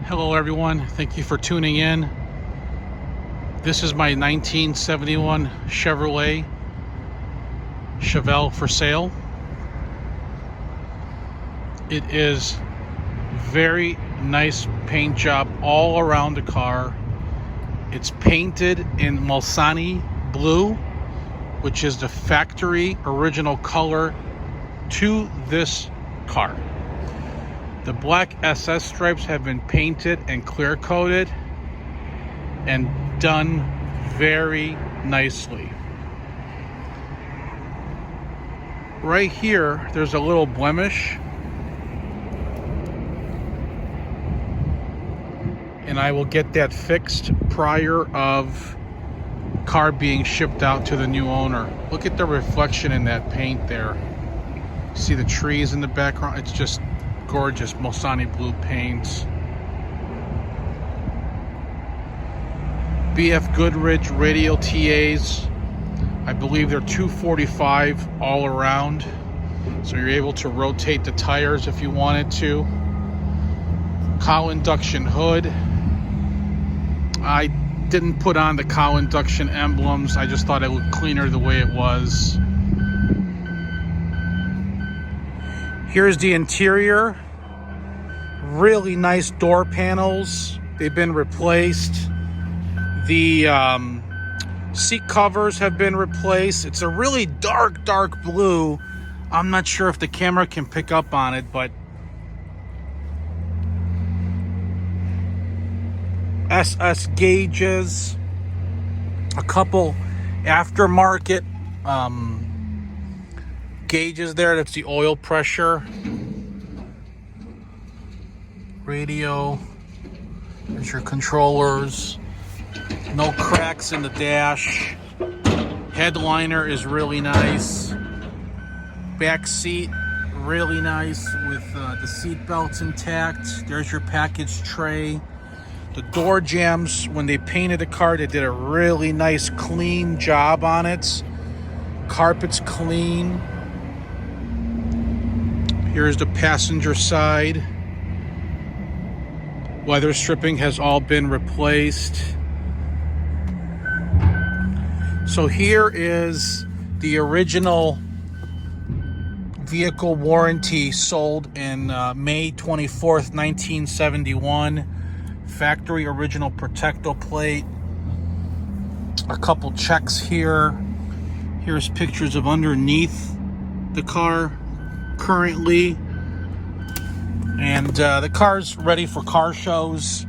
Hello everyone, thank you for tuning in. This is my 1971 Chevrolet Chevelle for sale. It is very nice paint job all around the car. It's painted in Mulsanne Blue, which is the factory original color to this car. The black SS stripes have been painted and clear coated and done very nicely. Right here, there's a little blemish, and I will get that fixed prior of car being shipped out to the new owner. Look at the reflection in that paint there. See the trees in the background? It's just gorgeous Mulsanne Blue paints. BF Goodrich radial TAs. I believe they're 245 all around, so you're able to rotate the tires if you wanted to. Cowl induction hood. I didn't put on the cowl induction emblems. I just thought it looked cleaner the way it was. Here's the interior. Really nice door panels. They've been replaced. The seat covers have been replaced. It's a really dark blue. I'm not sure if the camera can pick up on it, but SS gauges. A couple aftermarket gauges there. That's the oil pressure. Radio. There's your controllers. No cracks in the dash. Headliner is really nice. Back seat, really nice with the seat belts intact. There's your package tray. The door jambs, when they painted the car, they did a really nice clean job on it. Carpet's clean. Here's the passenger side. Weather stripping has all been replaced. So here is the original vehicle warranty, sold in May 24th, 1971. Factory original protectoplate. A couple checks here. Here's pictures of underneath the car currently. And the car's ready for car shows.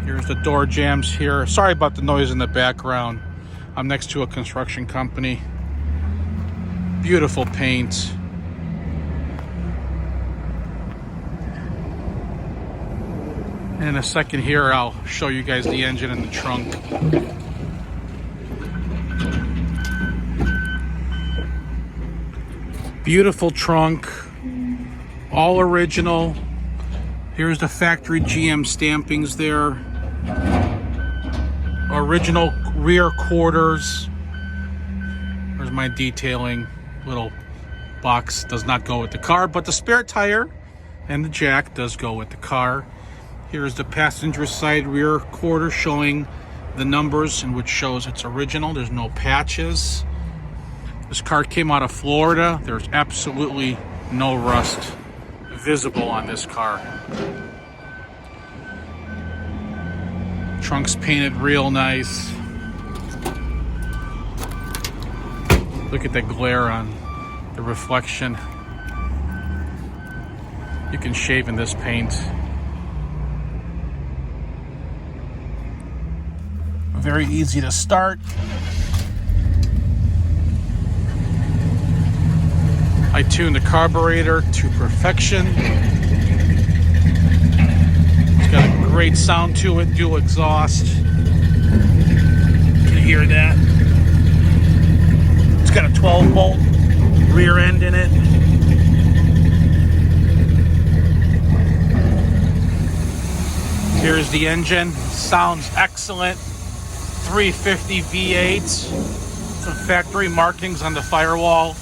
Here's the door jambs here. Sorry about the noise in the background. I'm next to a construction company. Beautiful paint. And in a second here, I'll show you guys the engine and the trunk. Beautiful trunk, all original. Here's the factory GM stampings there. Original rear quarters. There's my detailing. Little box does not go with the car, but the spare tire and the jack does go with the car. Here's the passenger side rear quarter showing the numbers, and which shows it's original. There's no patches. This car came out of Florida. There's absolutely no rust visible on this car. Trunk's painted real nice. Look at the glare on the reflection. You can shave in this paint. Very easy to start. I tuned the carburetor to perfection. It's got a great sound to it, dual exhaust. You can hear that. It's got a 12-volt rear end in it. Here's the engine. Sounds excellent. 350 V8. Some factory markings on the firewall.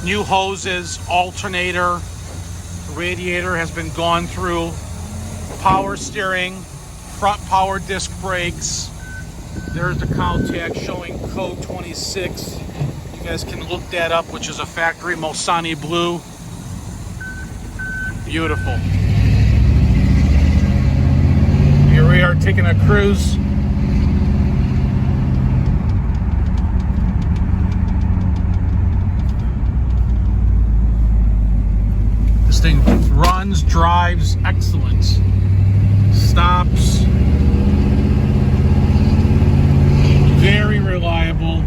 New hoses, alternator, radiator has been gone through, power steering, front power disc brakes. There's the cow tag showing code 26. You guys can look that up, which is a factory Mulsanne Blue. Beautiful. Here we are taking a cruise. This thing runs, drives, excellent. Stops. Very reliable.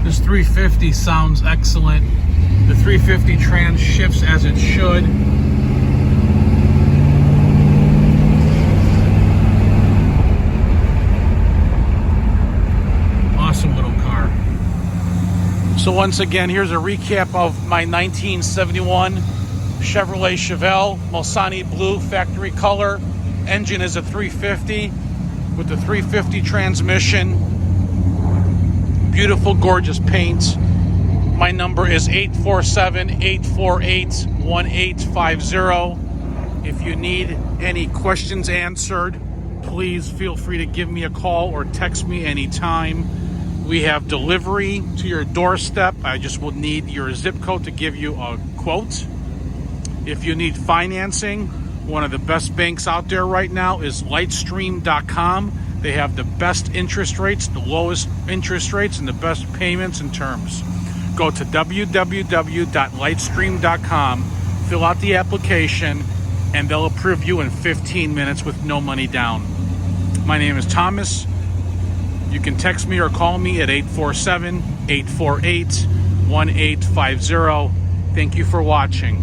This 350 sounds excellent. The 350 trans shifts as it should. Awesome little car. So once again, here's a recap of my 1971 Chevrolet Chevelle Mulsanne Blue factory color. Engine is a 350 with the 350 transmission. Beautiful, gorgeous paint. My number is 847-848-1850. If you need any questions answered, please feel free to give me a call or text me anytime. We have delivery to your doorstep. I just will need your zip code to give you a quote. If you need financing, one of the best banks out there right now is lightstream.com. They have the best interest rates, the lowest interest rates, and the best payments and terms. Go to www.lightstream.com, fill out the application, and they'll approve you in 15 minutes with no money down. My name is Thomas. You can text me or call me at 847-848-1850. Thank you for watching.